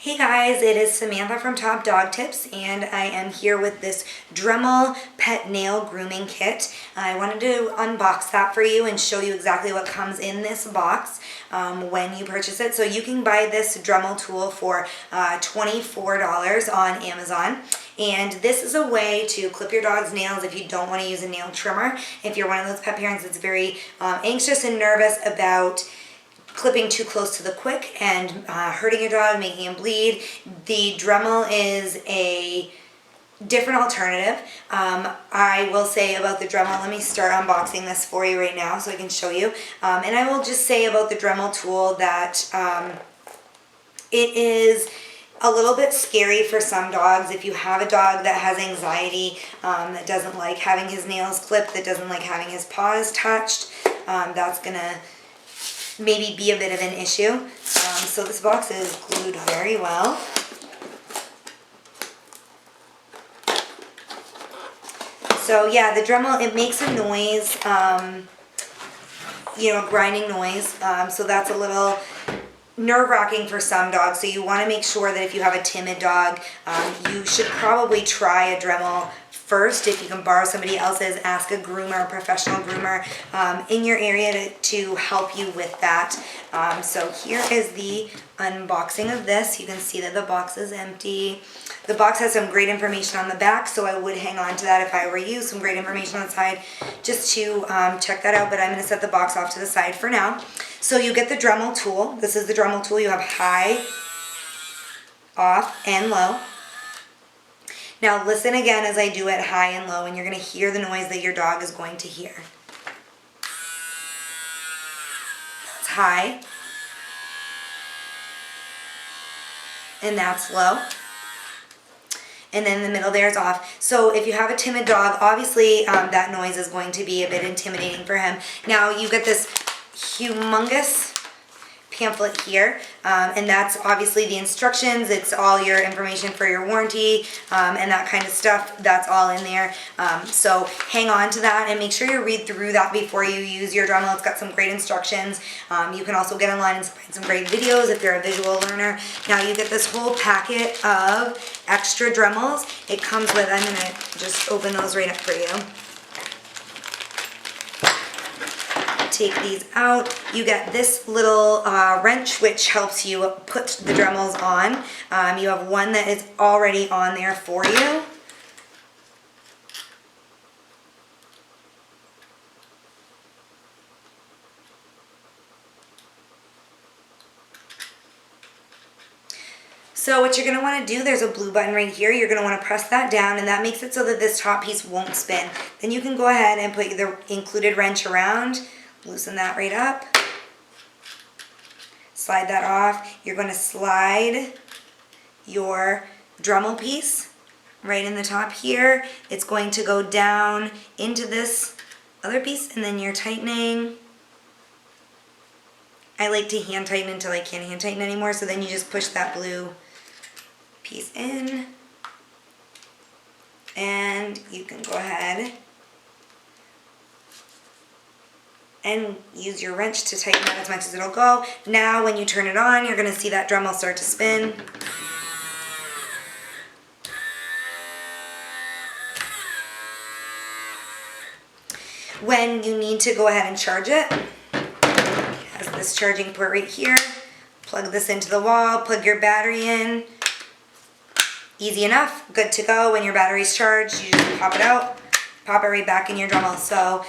Hey guys, it is Samantha from Top Dog Tips, and I am here with this Dremel pet nail grooming kit. I wanted to unbox that for you and show you exactly what comes in this box when you purchase it. So you can buy this Dremel tool for $24 on Amazon. And this is a way to clip your dog's nails if you don't want to use a nail trimmer. If you're one of those pet parents that's very anxious and nervous about clipping too close to the quick and hurting your dog, making him bleed, the Dremel is a different alternative. I will say about the Dremel, let me start unboxing this for you right now so I can show you. And I will just say about the Dremel tool that it is a little bit scary for some dogs. If you have a dog that has anxiety, that doesn't like having his nails clipped, that doesn't like having his paws touched, that's gonna maybe be a bit of an issue. So this box is glued very well. So yeah, the Dremel, it makes a noise, a grinding noise. So that's a little nerve-wracking for some dogs. So you want to make sure that if you have a timid dog, you should probably try a Dremel first. If you can borrow somebody else's, ask a groomer, a professional groomer in your area to help you with that. So here is the unboxing of this. You can see that the box is empty. The box has some great information on the back, so I would hang on to that if I were you. Some great information on the side just to check that out, but I'm going to set the box off to the side for now. So you get the Dremel tool. This is the Dremel tool. You have high, off, and low. Now listen again as I do it high and low, and you're going to hear the noise that your dog is going to hear. That's high. And that's low. And then in the middle there is off. So if you have a timid dog, obviously that noise is going to be a bit intimidating for him. Now you get this humongous pamphlet here, and that's obviously the instructions. It's all your information for your warranty and that kind of stuff. That's all in there. So hang on to that and make sure you read through that before you use your Dremel. It's got some great instructions. You can also get online and find some great videos if you're a visual learner. Now you get this whole packet of extra Dremels. It comes with, I'm going to just open those right up for you. Take these out. You get this little wrench which helps you put the Dremels on. You have one that is already on there for you. So what you're going to want to do, there's a blue button right here. You're going to want to press that down, and that makes it so that this top piece won't spin. Then you can go ahead and put the included wrench around. Loosen that right up. Slide that off. You're going to slide your Dremel piece right in the top here. It's going to go down into this other piece, and then you're tightening. I like to hand tighten until I can't hand tighten anymore, so then you just push that blue piece in, and you can go ahead and use your wrench to tighten that as much as it'll go. Now when you turn it on, you're going to see that Dremel start to spin. When you need to go ahead and charge it, it has this charging port right here. Plug this into the wall, plug your battery in. Easy enough, good to go. When your battery's charged, you just pop it out. Pop it right back in your Dremel. So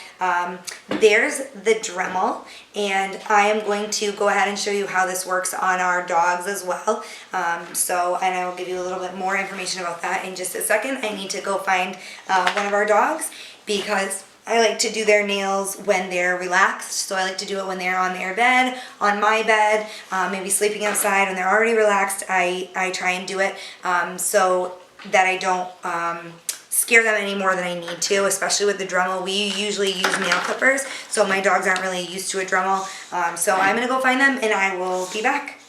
there's the Dremel, and I am going to go ahead and show you how this works on our dogs as well. And I will give you a little bit more information about that in just a second. I need to go find one of our dogs because I like to do their nails when they're relaxed. So I like to do it when they're on their bed, on my bed, maybe sleeping outside. When they're already relaxed, I try and do it so that I don't scare them any more than I need to, especially with the Dremel. We usually use nail clippers, so my dogs aren't really used to a Dremel. So I'm going to go find them, and I will be back.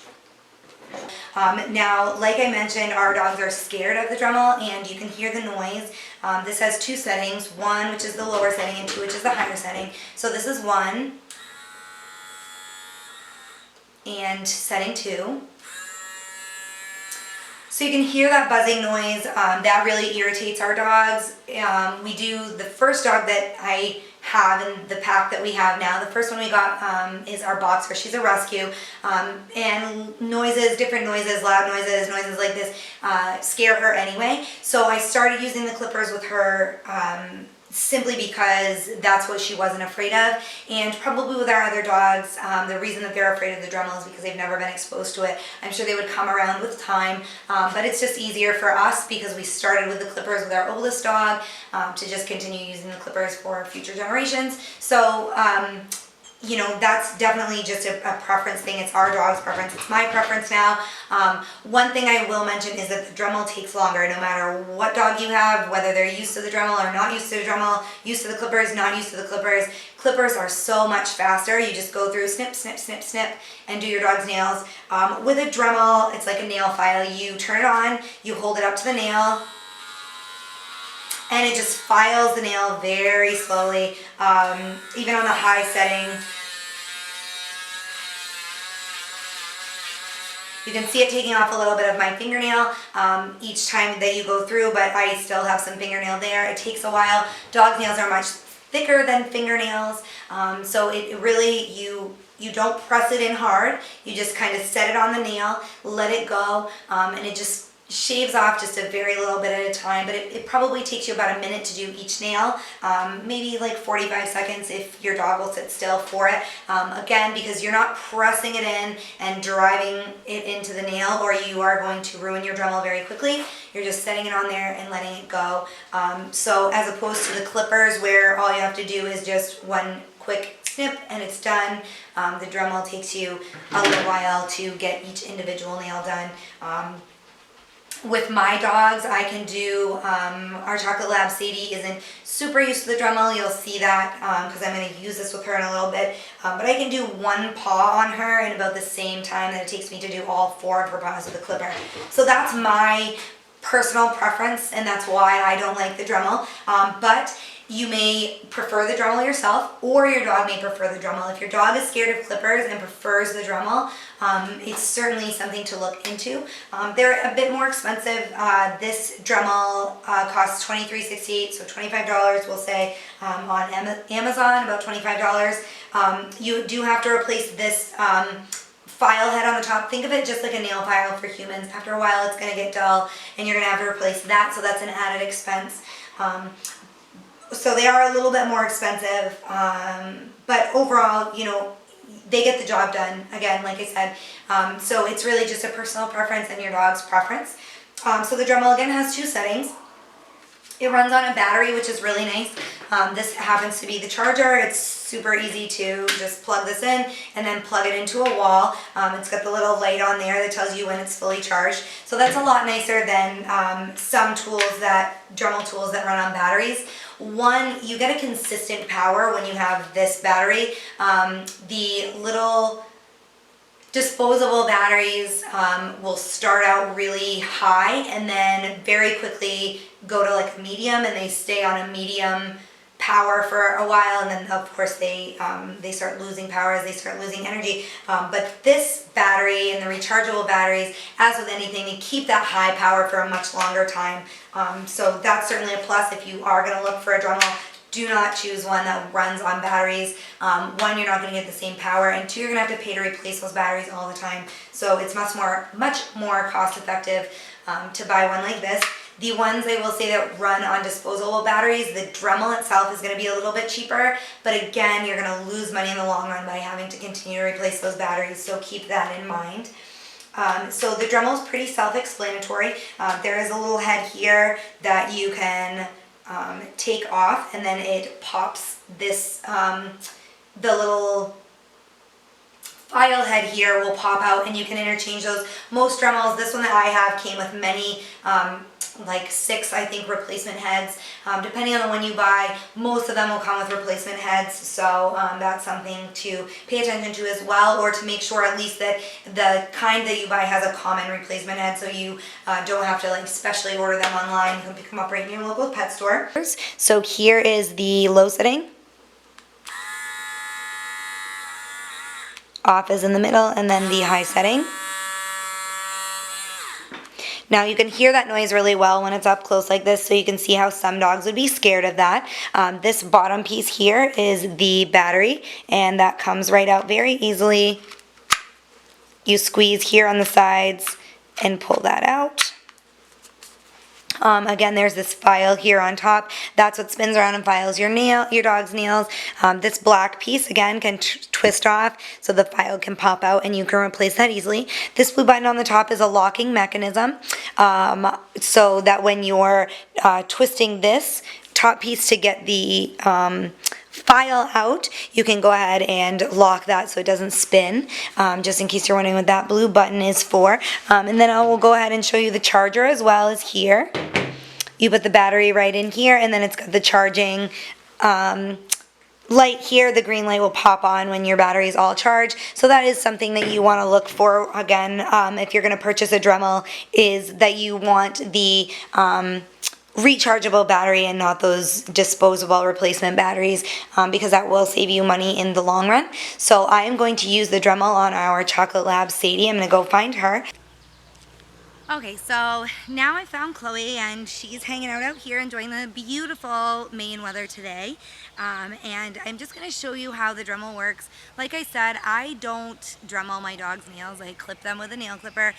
Now, like I mentioned, our dogs are scared of the Dremel, and you can hear the noise. This has two settings, one which is the lower setting and two which is the higher setting. So this is 1 and setting 2. So you can hear that buzzing noise. That really irritates our dogs. The first dog that I have in the pack that we have now, the first one we got is our boxer. She's a rescue. And noises, different noises, loud noises, noises like this scare her anyway. So I started using the clippers with her simply because that's what she wasn't afraid of. And probably with our other dogs, the reason that they're afraid of the Dremel is because they've never been exposed to it. I'm sure they would come around with time, but it's just easier for us because we started with the clippers with our oldest dog to just continue using the clippers for future generations. So you know, that's definitely just a preference thing. It's our dog's preference. It's my preference now. One thing I will mention is that the Dremel takes longer no matter what dog you have, whether they're used to the Dremel or not used to the Dremel, used to the clippers, not used to the clippers. Clippers are so much faster. You just go through snip, snip, snip, snip, and do your dog's nails. With a Dremel, it's like a nail file. You turn it on, you hold it up to the nail, and it just files the nail very slowly, even on the high setting. You can see it taking off a little bit of my fingernail each time that you go through, but I still have some fingernail there. It takes a while. Dog nails are much thicker than fingernails, so it really, you don't press it in hard. You just kind of set it on the nail, let it go, and it just shaves off just a very little bit at a time, but it probably takes you about a minute to do each nail, maybe like 45 seconds if your dog will sit still for it. Again, because you're not pressing it in and driving it into the nail, or you are going to ruin your Dremel very quickly. You're just setting it on there and letting it go. So as opposed to the clippers where all you have to do is just one quick snip and it's done, the Dremel takes you a little while to get each individual nail done. With my dogs, I can do, our Chocolate Lab Sadie isn't super used to the Dremel. You'll see that because I'm going to use this with her in a little bit. But I can do one paw on her in about the same time that it takes me to do all 4 of her paws with the clipper. So that's my personal preference, and that's why I don't like the Dremel. But you may prefer the Dremel yourself, or your dog may prefer the Dremel. If your dog is scared of clippers and prefers the Dremel, it's certainly something to look into. They're a bit more expensive. This Dremel costs $23.68, so $25 we'll say on Amazon, about $25. You do have to replace this file head on the top. Think of it just like a nail file for humans. After a while it's going to get dull and you're going to have to replace that, so that's an added expense. So they are a little bit more expensive, but overall, you know, they get the job done, again, like I said. So it's really just a personal preference and your dog's preference. So the Dremel, again, has 2 settings. It runs on a battery, which is really nice. This happens to be the charger. It's super easy to just plug this in and then plug it into a wall. It's got the little light on there that tells you when it's fully charged. So that's a lot nicer than some tools Dremel tools that run on batteries. One, you get a consistent power when you have this battery. The little disposable batteries will start out really high and then very quickly go to like a medium, and they stay on a medium power for a while, and then of course they start losing power as they start losing energy. But this battery and the rechargeable batteries, as with anything, they keep that high power for a much longer time. So that's certainly a plus if you are going to look for a Dremel. Do not choose one that runs on batteries. One, you're not going to get the same power, and 2, you're going to have to pay to replace those batteries all the time. So it's much more cost effective to buy one like this. The ones I will say that run on disposable batteries, the Dremel itself is going to be a little bit cheaper, but again, you're going to lose money in the long run by having to continue to replace those batteries, so keep that in mind. So the Dremel is pretty self-explanatory. There is a little head here that you can take off, and then it pops this, the little file head here will pop out, and you can interchange those. Most Dremels, this one that I have came with many, like 6, I think, replacement heads. Depending on the one you buy, most of them will come with replacement heads, so that's something to pay attention to as well, or to make sure at least that the kind that you buy has a common replacement head, so you don't have to like specially order them online. You can pick them up right in your local pet store. So here is the low setting. Off is in the middle, and then the high setting. Now you can hear that noise really well when it's up close like this, so you can see how some dogs would be scared of that. This bottom piece here is the battery, and that comes right out very easily. You squeeze here on the sides and pull that out. Again, there's this file here on top. That's what spins around and files your dog's nails. This black piece, again, can twist off so the file can pop out and you can replace that easily. This blue button on the top is a locking mechanism, so that when you're twisting this top piece to get the file out, you can go ahead and lock that so it doesn't spin, just in case you're wondering what that blue button is for. And then I will go ahead and show you the charger as well as here. You put the battery right in here, and then it's got the charging light here. The green light will pop on when your battery is all charged. So that is something that you want to look for, again, if you're going to purchase a Dremel, is that you want the rechargeable battery and not those disposable replacement batteries, because that will save you money in the long run. So I am going to use the Dremel on our Chocolate Lab Sadie. I'm going to go find her. Okay, so now I found Chloe, and she's hanging out here enjoying the beautiful Maine weather today. And I'm just going to show you how the Dremel works. Like I said, I don't Dremel my dog's nails. I clip them with a nail clipper.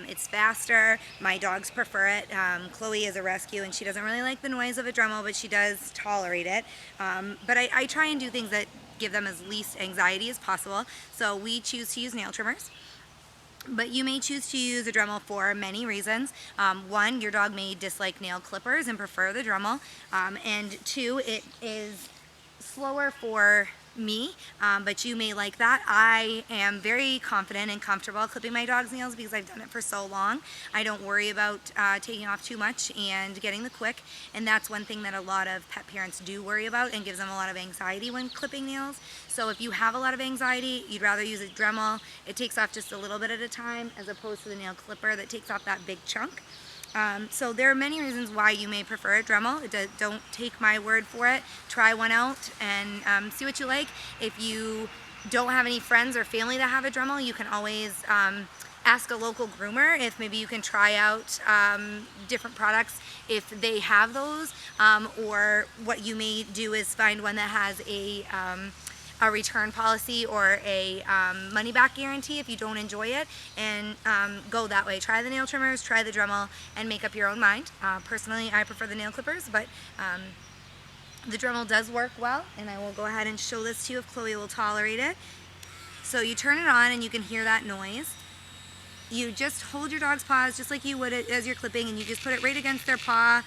It's faster. My dogs prefer it. Chloe is a rescue, and she doesn't really like the noise of a Dremel, but she does tolerate it. But I try and do things that give them as least anxiety as possible. So we choose to use nail trimmers. But you may choose to use a Dremel for many reasons. One, your dog may dislike nail clippers and prefer the Dremel. And two, it is slower for me, but you may like that. I am very confident and comfortable clipping my dog's nails because I've done it for so long. I don't worry about taking off too much and getting the quick, and that's one thing that a lot of pet parents do worry about and gives them a lot of anxiety when clipping nails. So if you have a lot of anxiety, you'd rather use a Dremel. It takes off just a little bit at a time as opposed to the nail clipper that takes off that big chunk. So there are many reasons why you may prefer a Dremel. Don't take my word for it. Try one out and see what you like. If you don't have any friends or family that have a Dremel, you can always ask a local groomer if maybe you can try out different products if they have those. Or what you may do is find one that has a return policy or a money back guarantee if you don't enjoy it, and go that way. Try the nail trimmers, try the Dremel, and make up your own mind. Personally, I prefer the nail clippers, but the Dremel does work well, and I will go ahead and show this to you if Chloe will tolerate it. So you turn it on and you can hear that noise. You just hold your dog's paws just like you would as you're clipping, and you just put it right against their paw.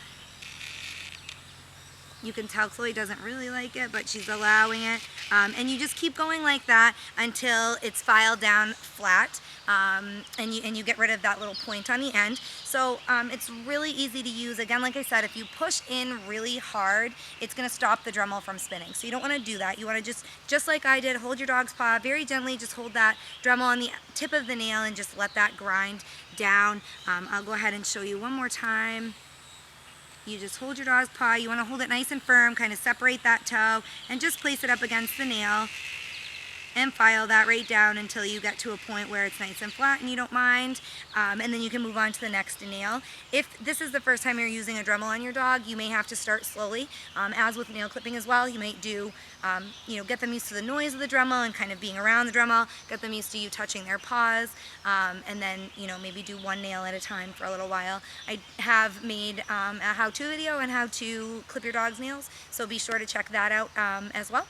You can tell Chloe doesn't really like it, but she's allowing it. And you just keep going like that until it's filed down flat, and you get rid of that little point on the end. So it's really easy to use. Again, like I said, if you push in really hard, it's going to stop the Dremel from spinning. So you don't want to do that. You want to just like I did, hold your dog's paw very gently. Just hold that Dremel on the tip of the nail and just let that grind down. I'll go ahead and show you one more time. You just hold your dog's paw. You want to hold it nice and firm, kind of separate that toe, and just place it up against the nail and file that right down until you get to a point where it's nice and flat and you don't mind, and then you can move on to the next nail. If this is the first time you're using a Dremel on your dog, you may have to start slowly. As with nail clipping as well, you might do, get them used to the noise of the Dremel and kind of being around the Dremel, get them used to you touching their paws, and then, maybe do one nail at a time for a little while. I have made a how-to video on how to clip your dog's nails, so be sure to check that out as well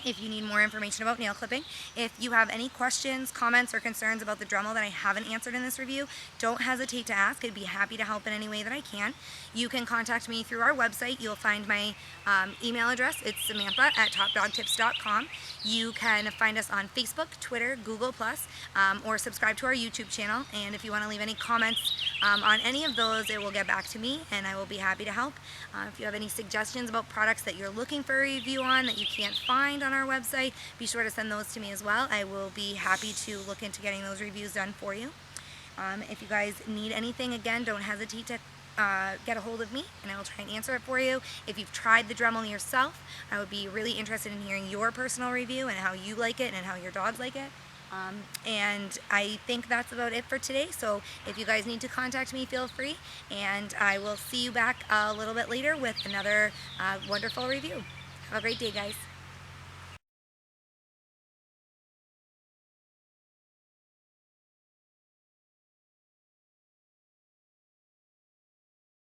if you need more information about nail clipping. If you have any questions, comments, or concerns about the Dremel that I haven't answered in this review, don't hesitate to ask. I'd be happy to help in any way that I can. You can contact me through our website. You'll find my email address. It's Samantha@topdogtips.com. You can find us on Facebook, Twitter, Google+, or subscribe to our YouTube channel. And if you want to leave any comments on any of those, it will get back to me, and I will be happy to help. If you have any suggestions about products that you're looking for a review on that you can't find on our website, be sure to send those to me as well. I will be happy to look into getting those reviews done for you. If you guys need anything, again, don't hesitate to get a hold of me, and I will try and answer it for you. If you've tried the Dremel yourself, I would be really interested in hearing your personal review and how you like it and how your dogs like it. And I think that's about it for today. So if you guys need to contact me, feel free, and I will see you back a little bit later with another wonderful review. Have a great day, guys.